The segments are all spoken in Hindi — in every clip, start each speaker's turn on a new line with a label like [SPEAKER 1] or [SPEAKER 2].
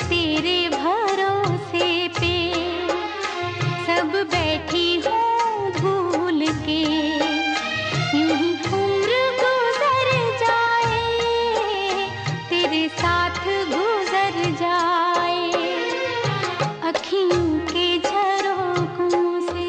[SPEAKER 1] तेरे भरोसे पे सब बैठी हूँ भूल के, यूं ही उम्र गुजर जाए, तेरे साथ गुजर जाए अखियों के झरोखों से।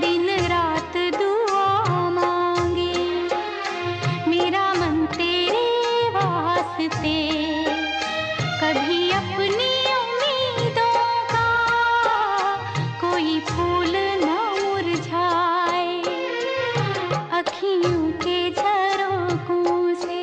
[SPEAKER 1] दिन रात दुआ मांगे, मेरा मन तेरे वास्ते, कभी अपनी उम्मीदों का कोई फूल न मुरझाए अखियों के झरोखों से।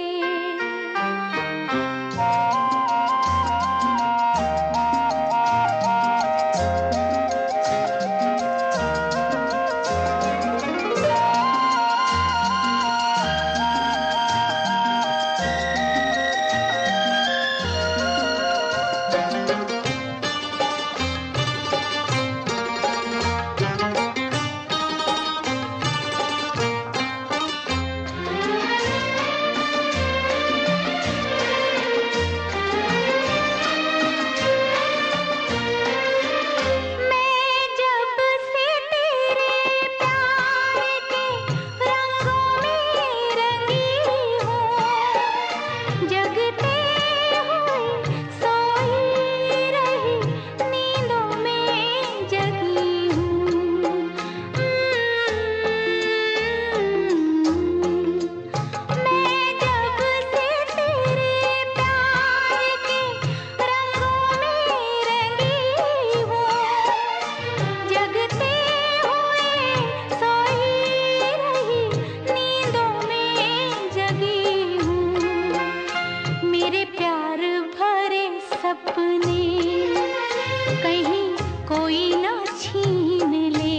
[SPEAKER 1] कहीं कोई ना छीन ले,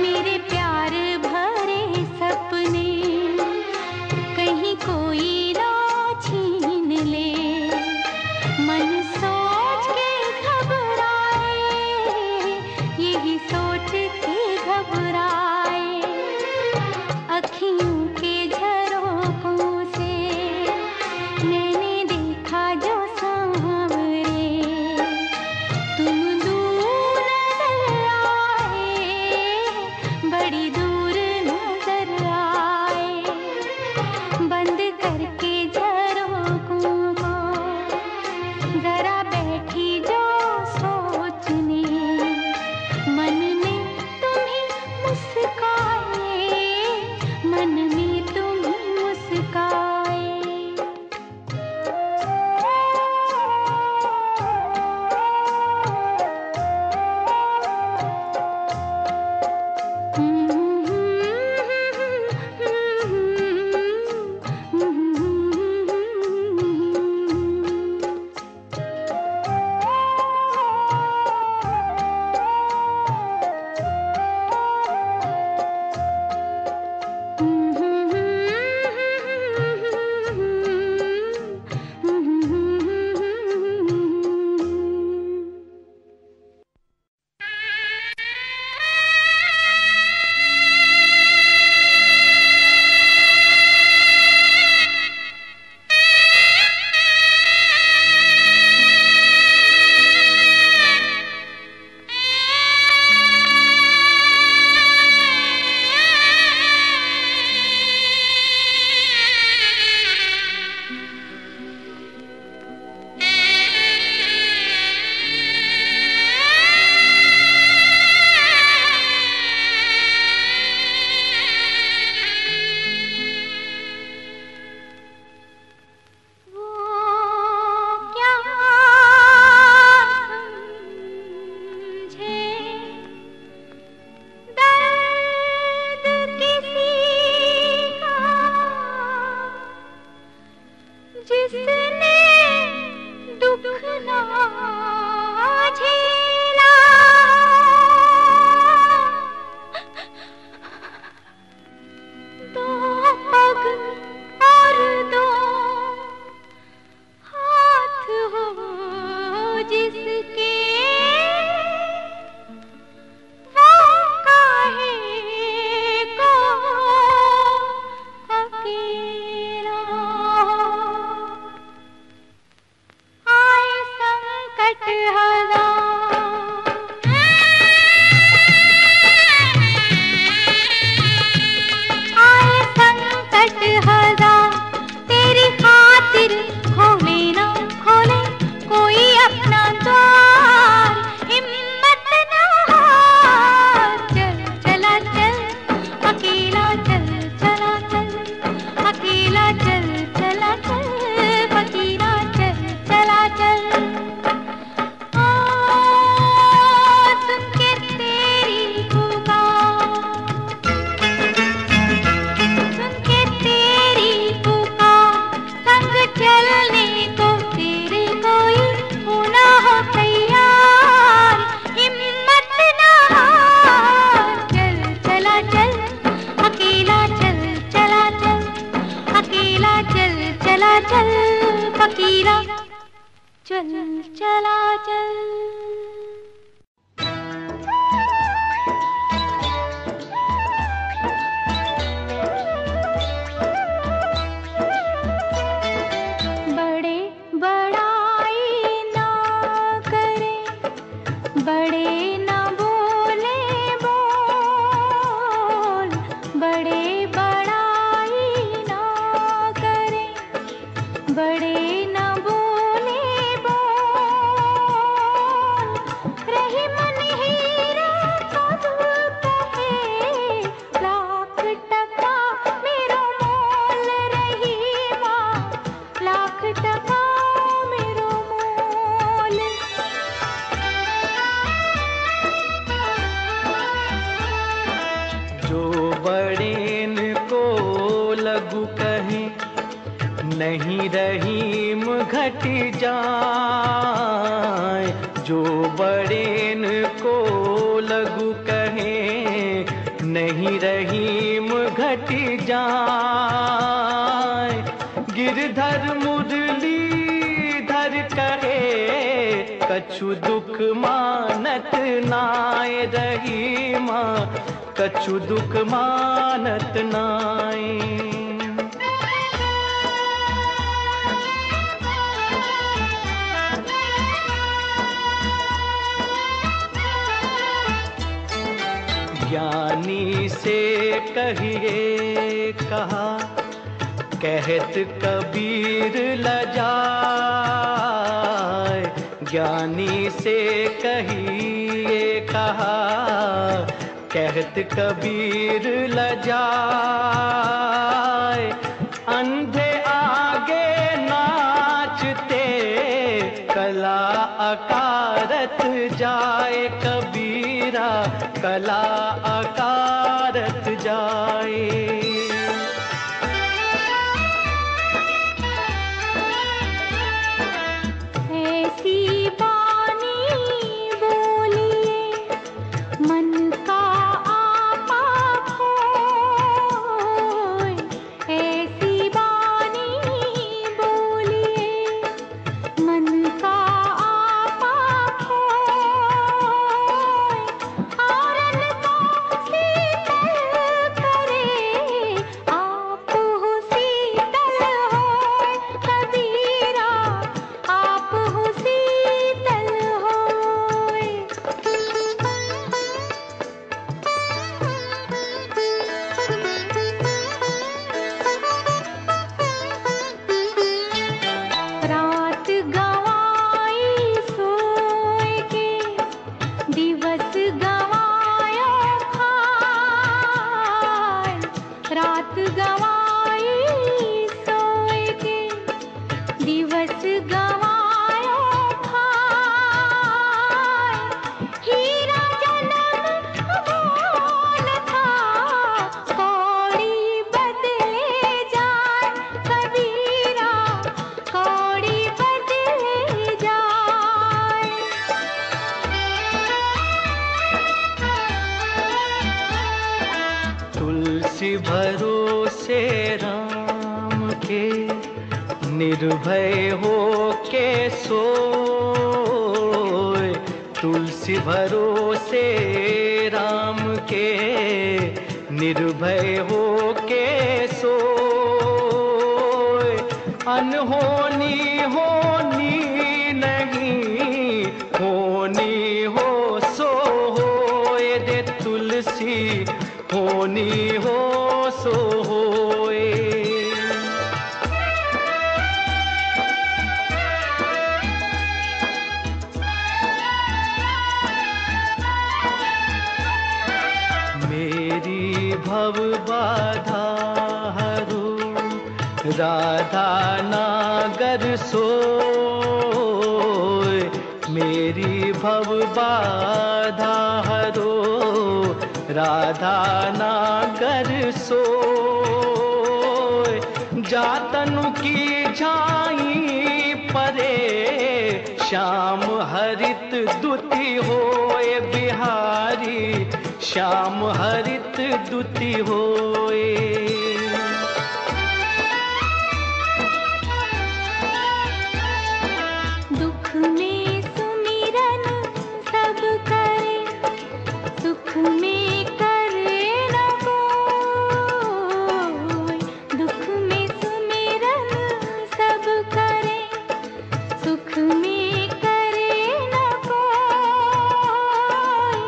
[SPEAKER 1] मेरे प्यार भरे सपने कहीं कोई ना छीन ले। मन सोच के घबराए, यही सोच के घबराए अखियों के झरोखों से मैंने देखा जो सांवरे ना झेला, दो पग और दो हाथ हो जिसके, वो काहे को अकेला। आए संकट हजार, आए संकट हजार, तेरी खातिर खोले ना खोले कोई अपना द्वार, हिम्मत ना हार। चल चला चल अकेला, चल चला चल अकेला, चल चला चल फकीरा, चल चला चल। आ सुन के तेरी पुकार, सुन के तेरी पुकार, संग चलने को तेरे कोई होना हो तैयार, हिम्मत ना हार। चल चला चल अकेला, चल चला चल अकेला, चल चला चल फकीरा, चल चला चल। बड़े बड़ाई ना करें, बड़े ना बोले बोल, बड़े बड़ाई ना करें, बड़े ना बोले बोल, रही मन हीरा का दिल कहे, लाख टका मेरो मोल, रही माँ लाख टका मेरो मोल।
[SPEAKER 2] जो बड़ेन को लगू कहें, नहीं रहीम घट जाए। जो बड़ेन को लगू कहें, नहीं रहीम घट जाए। गिरधर मुरलीधर कहे, कछु दुख मानत नाय, रहीमा कछु दुख मानत नाय। ज्ञानी से कहिए कहा, कहत कबीर लजाए। ज्ञानी से कहिए कहा, कहत कबीर लजाए। अंधे आगे नाचते कला अकारत जाए, कबीरा कला अकारत जाए।
[SPEAKER 1] ऐसी बानी बोलिए मन का आपा खोए, ऐसी बानी बोलिए मन का आपा खोए, औरन को से
[SPEAKER 2] भरोसे राम के, निर्भय हो के सोए। तुलसी भरोसे राम के, निर्भय हो के सोए। अनहोनी होनी नहीं, होनी हो सो होए दे तुलसी, होनी हो सो होए। मेरी भव बाधा हरो, राधा नागर सोए। मेरी भव बाधा हरो, राधा नागर सोए। जातनु की झाई परे, श्याम हरित दुति होए बिहारी, श्याम हरित दुति होए।
[SPEAKER 1] दुख में सुमिरन सब करे, सुख में करे न कोई। दुख में सुमिरन सब करे, सुख में करे न कोई।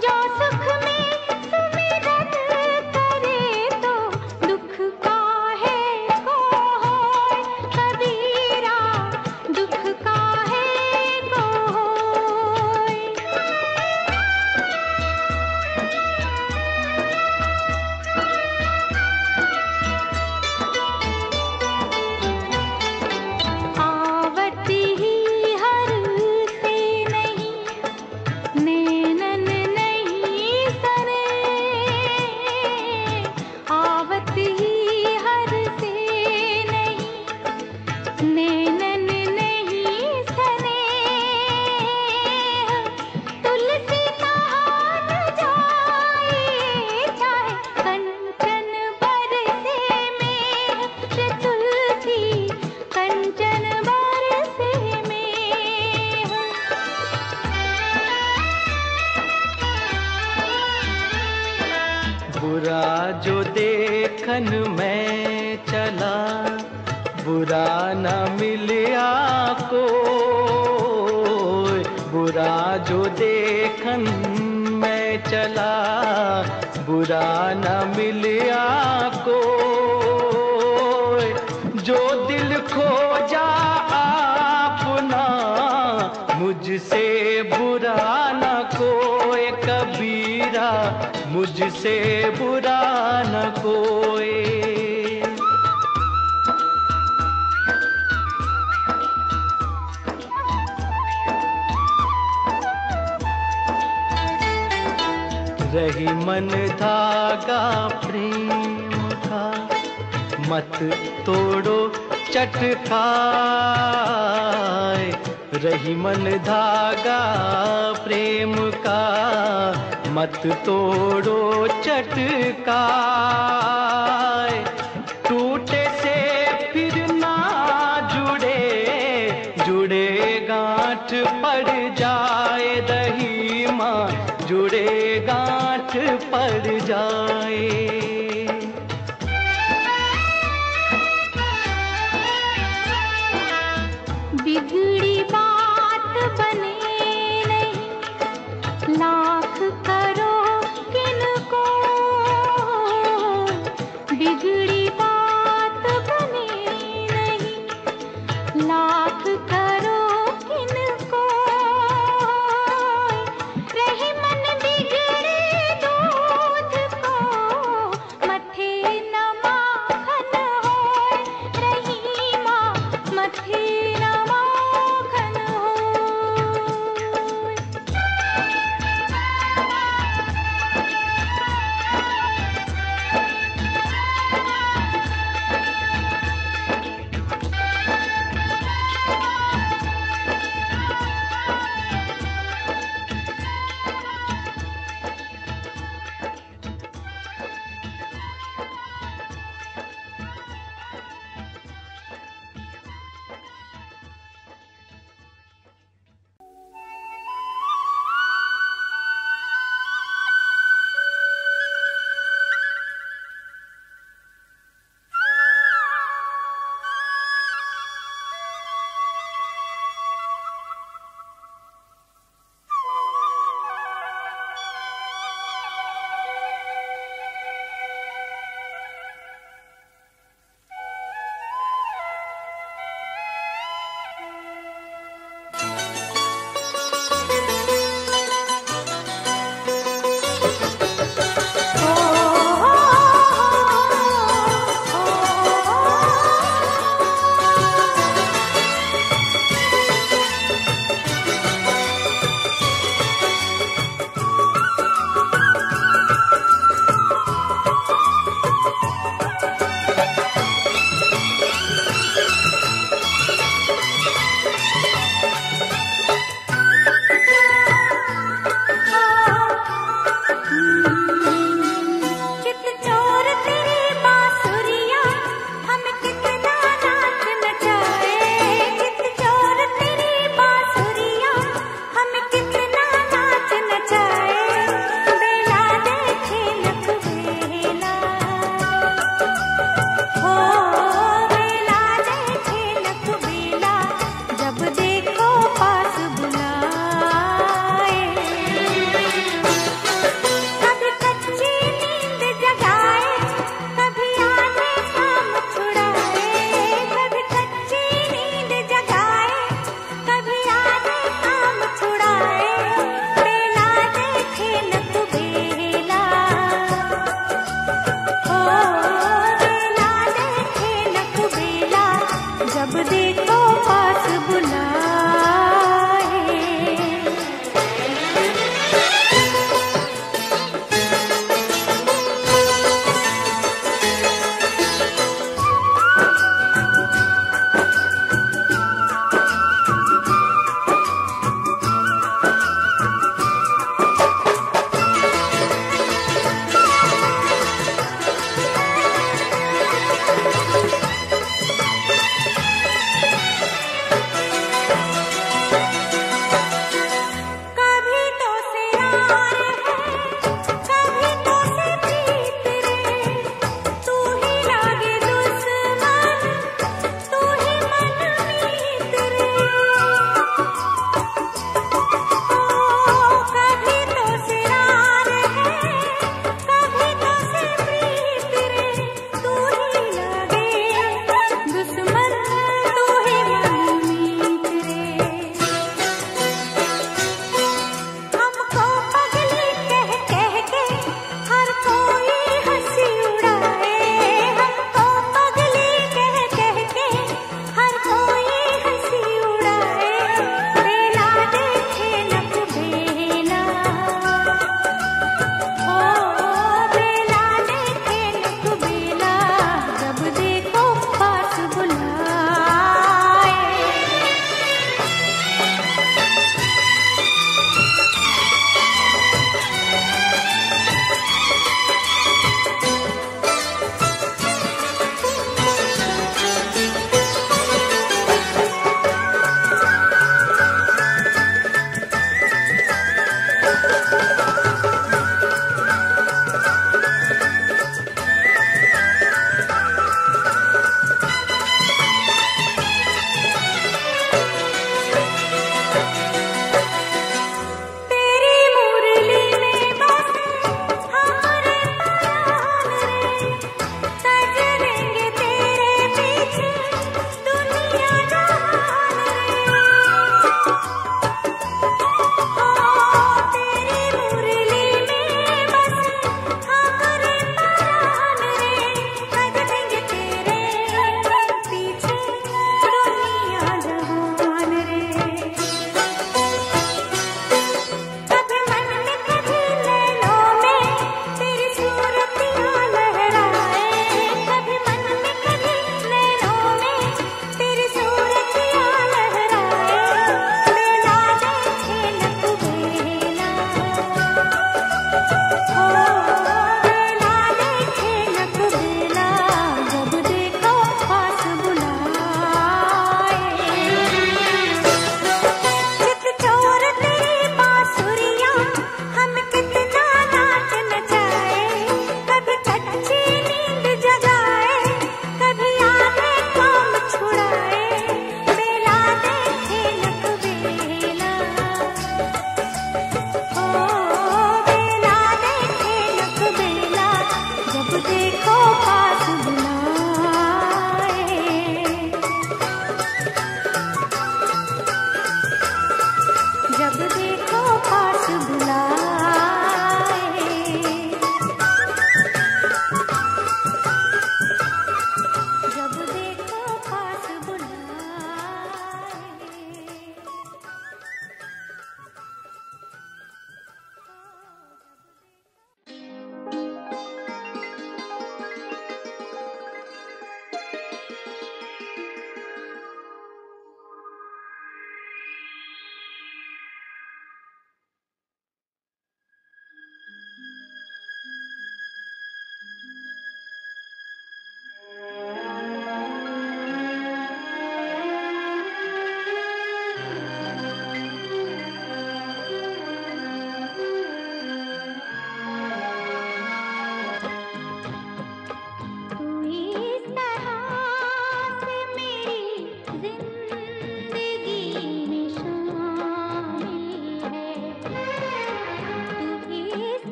[SPEAKER 1] जो सुख में सुमिरन करे, तो दुख काहे को होय। कबीरा दुख काहे को होय। आवत ही हर से नहीं, नैनन नहीं सने। आवत ही हर से नहीं, नैनन नहीं सने। तुलसी नहान जाए, चाहे कंचन बरसे में। तुलसी कंचन बरसे में।
[SPEAKER 2] बुरा जो देखन मैं चला, बुरा न मिलिया कोई। बुरा जो देखन मैं चला, बुरा न मिलिया कोई। जो दिल खोजा आपना, मुझसे बुरा न कोई। कबीरा मुझसे बुरा न कोई। रही मन धागा प्रेम का, मत तोड़ो चटकाए। रही मन धागा प्रेम का, मत तोड़ो चटकाए। टूटे से फिर ना जुड़े, जुड़े गांठ पड़ जाए। रही माँ जुड़े गांठ पड़ जाए।
[SPEAKER 1] बिगड़ी बात बने नहीं, लाख करो किनको। बिगड़ी बात बने नहीं, लाख करो किनको। रही मन बिगड़े दूध को, मथे न माखन होय। रही माँ मथे न माखन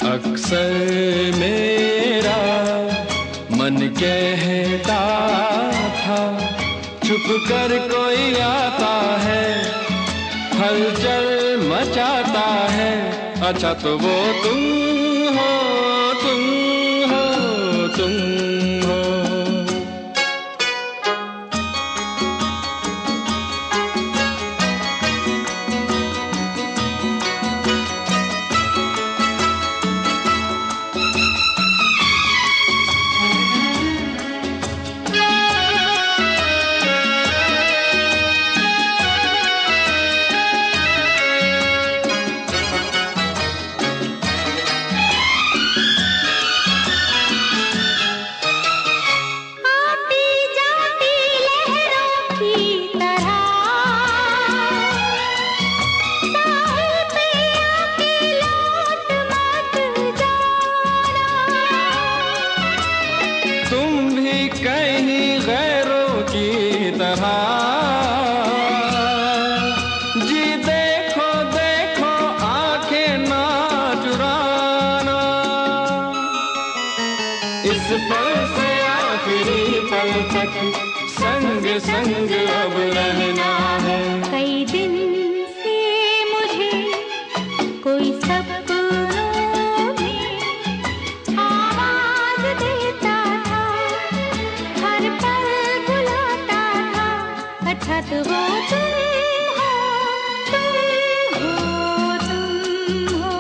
[SPEAKER 2] अक्सर मेरा मन कहता था, छुप कर कोई आता है, हलचल मचाता है, अच्छा तो वो तुम हो, तुम हो, तुम हो। जी देखो देखो आंखें ना चुराना, इस पल से आखिरी पल तक संग संग अब रहना है।
[SPEAKER 1] कई दिन से मुझे कोई सपनों में आवाज देता था, हर पल बुलाता था, अच्छा तो वो तुम हो, तुम हो, तुम हो।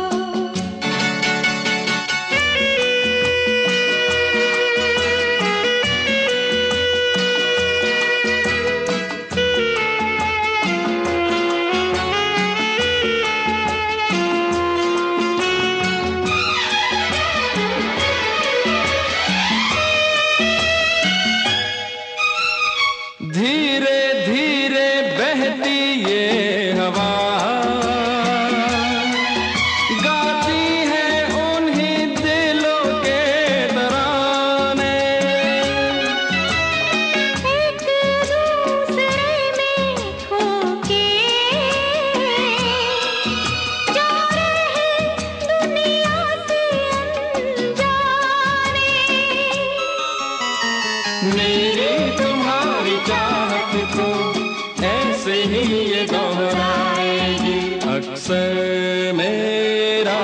[SPEAKER 2] मेरा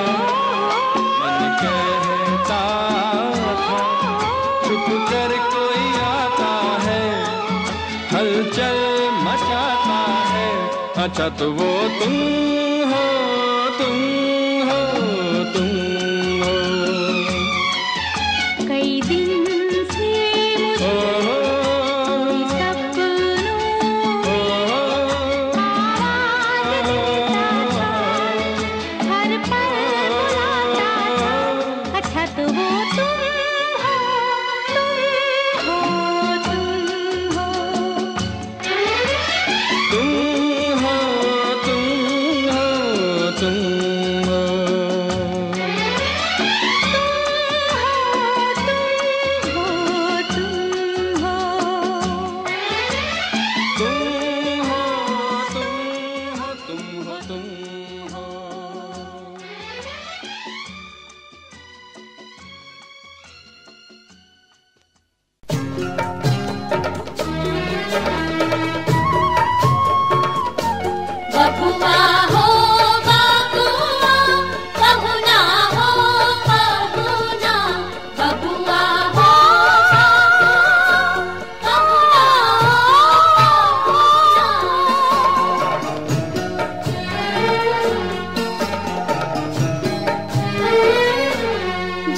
[SPEAKER 2] मन कहता था छुप कर कोई आता है, हलचल मचाता है। अच्छा तो वो तुम हो, तुम हो, तुम हो।
[SPEAKER 1] कई दिन से मुझे कोई सपनों आवाज देता था, हर पल बुलाता था। अच्छा तो वो तुम हो, तुम हो, तुम हो।
[SPEAKER 2] तुम हो, तुम हो, तुम हो।
[SPEAKER 3] बबुआ हो बबुआ, बहुना हो बहुना, बबुआ हो बहुना बहुना।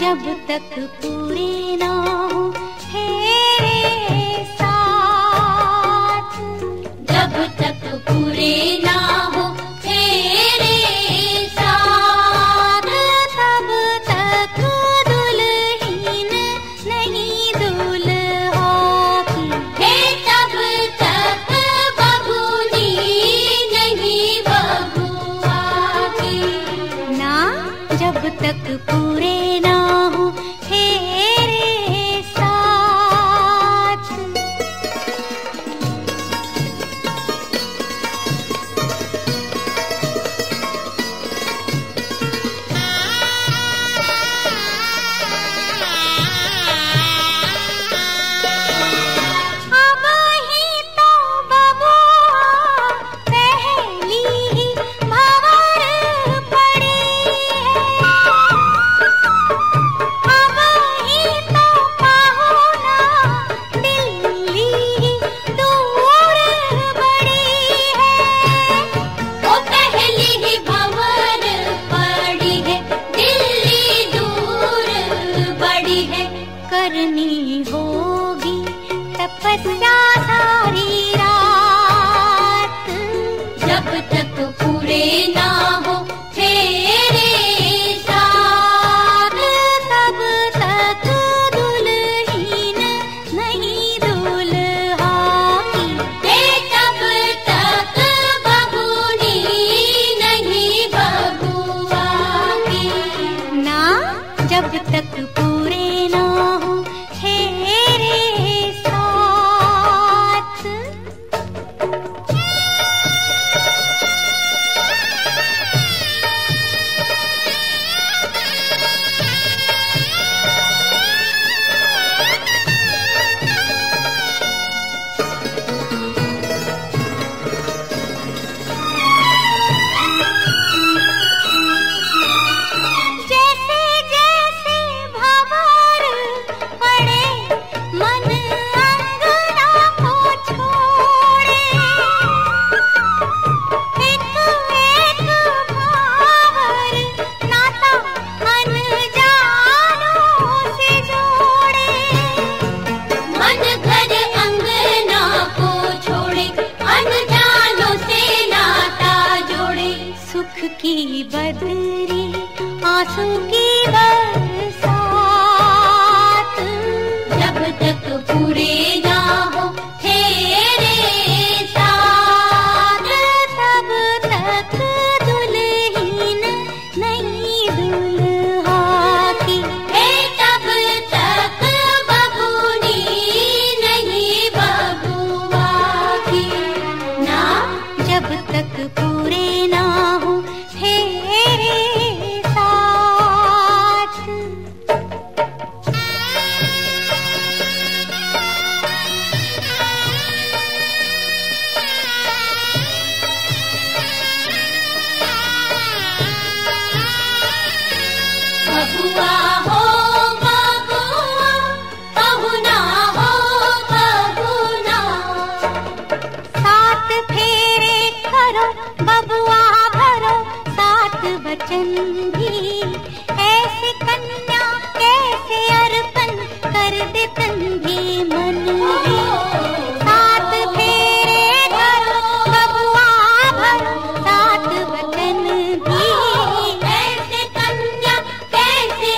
[SPEAKER 1] जब तक पूरे ना हो तेरे साथ,
[SPEAKER 3] जब तक पूरे ना हो तेरे साथ,
[SPEAKER 1] तब तक दुल्हन नहीं दुल्हा की।
[SPEAKER 3] हे तब तक बबूनी नहीं बबुआ की।
[SPEAKER 1] ना जब तक पूरे ना हो तेरे साथ। अब ही तो बबुआ पहली ही भंवर पड़ी है। अब ही तो पाहुना दिल्ली दूर बड़ी है।
[SPEAKER 3] वो पहली ही भंवर पड़ी है, दिल्ली दूर बड़ी है।
[SPEAKER 1] करनी होगी तपस्या सारी रात,
[SPEAKER 3] जब तक पूरे ना हो तेरे साथ,
[SPEAKER 1] तब तक दुल्हन नहीं दुल्हा की।
[SPEAKER 3] हे तब तक बबूनी नहीं बबुआ की।
[SPEAKER 1] ना जब तक पूरे ना हो तेरे साथ। जैसे जैसे भंवर पड़े मन अंगना को छोड़े। एक एक भंवर नाता अनजानों से जोड़े।
[SPEAKER 3] मन घर अंगना को छोड़े, अनजानों से नाता जोड़े।
[SPEAKER 1] सुख की बदरी आंसू की बरसात,
[SPEAKER 3] जब तक पूरे ना हो तेरे साथ,
[SPEAKER 1] तब तक दुल्हन नहीं दुल्हा की।
[SPEAKER 3] हे तब तक बबूनी नहीं बबुआ की। ना
[SPEAKER 1] जब तक पूरे ना हो तेरे साथ।
[SPEAKER 3] बबुआ हो बबुआ, पहुना हो पहुना।
[SPEAKER 1] सात फेरे करो बबुआ भरो सात वचन भी, ऐसे कन्या कैसे अर्पण कर दे तन भी मन भी। सात फेरे करो बबुआ भरो सात वचन भी,
[SPEAKER 3] ऐसे कन्या कैसे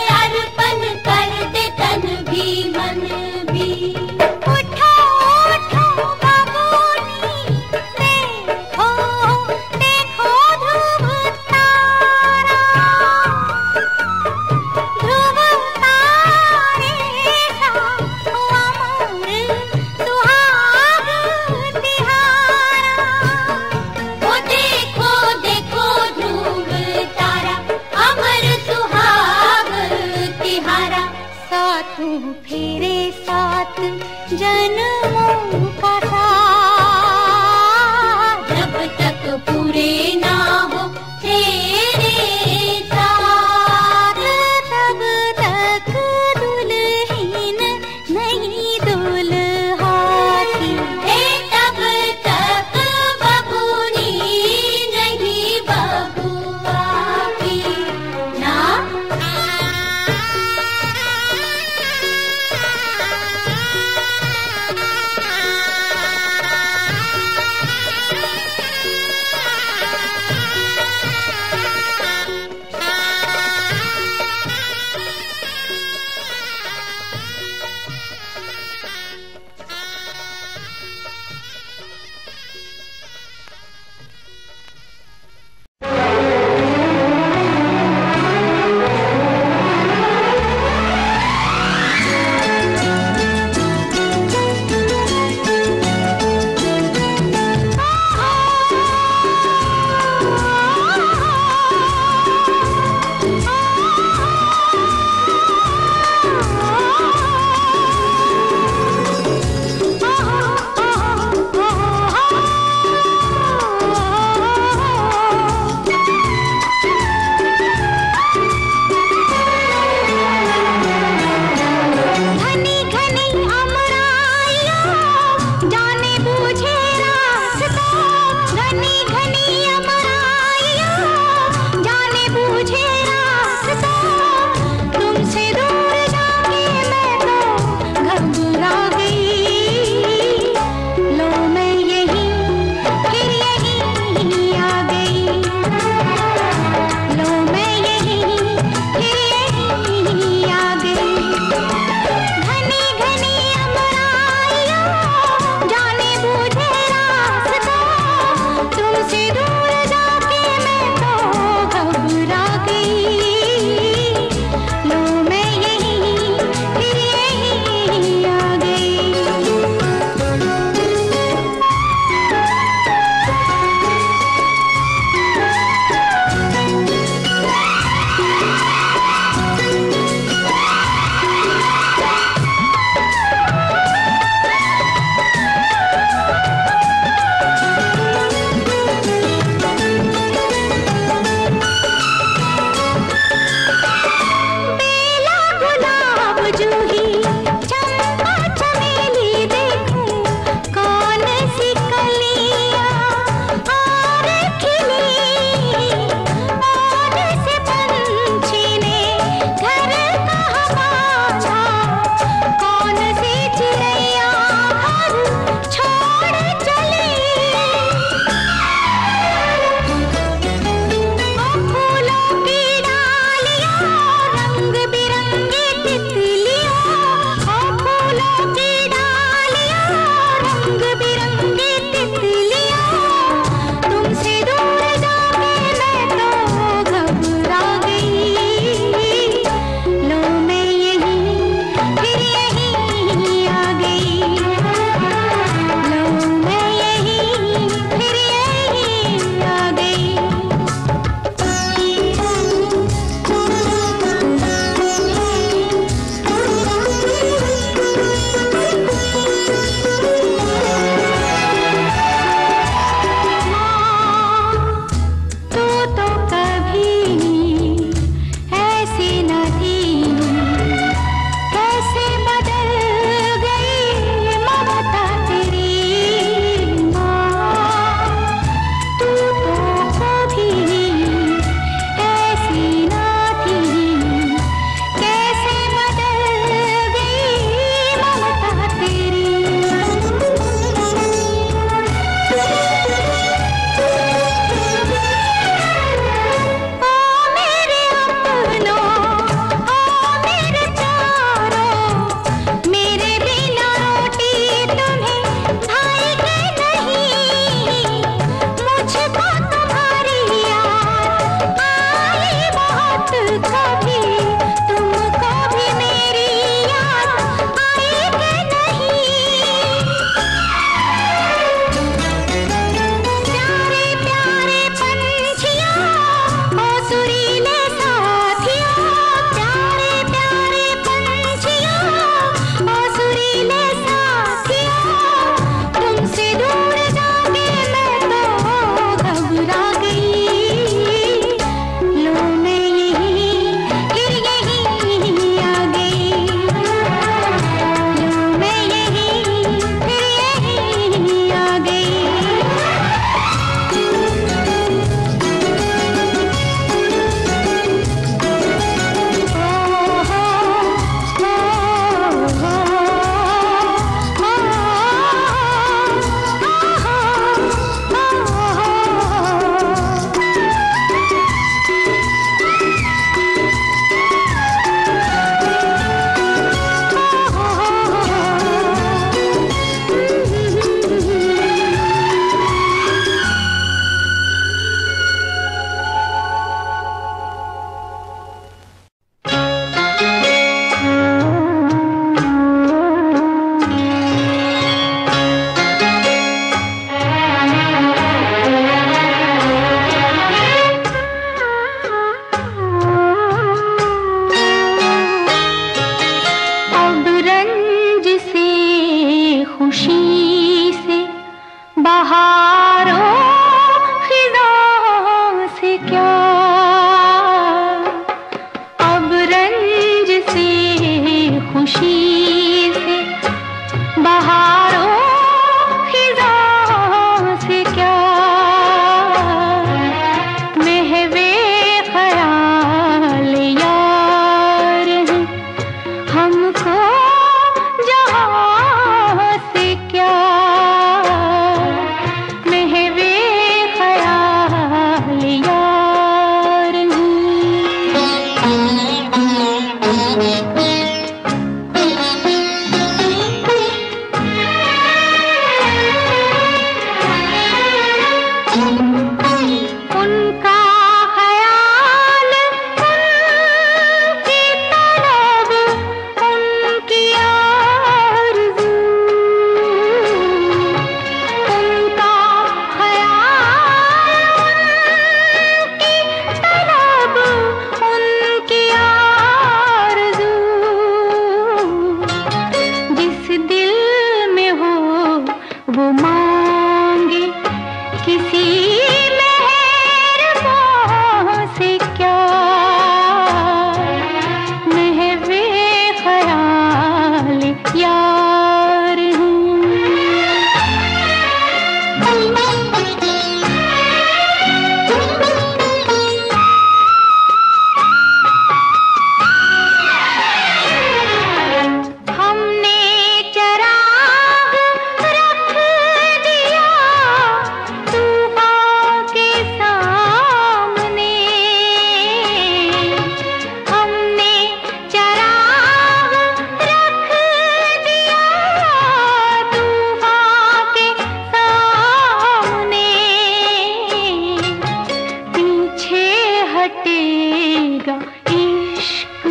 [SPEAKER 1] कटेगा इश्क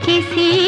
[SPEAKER 1] किसी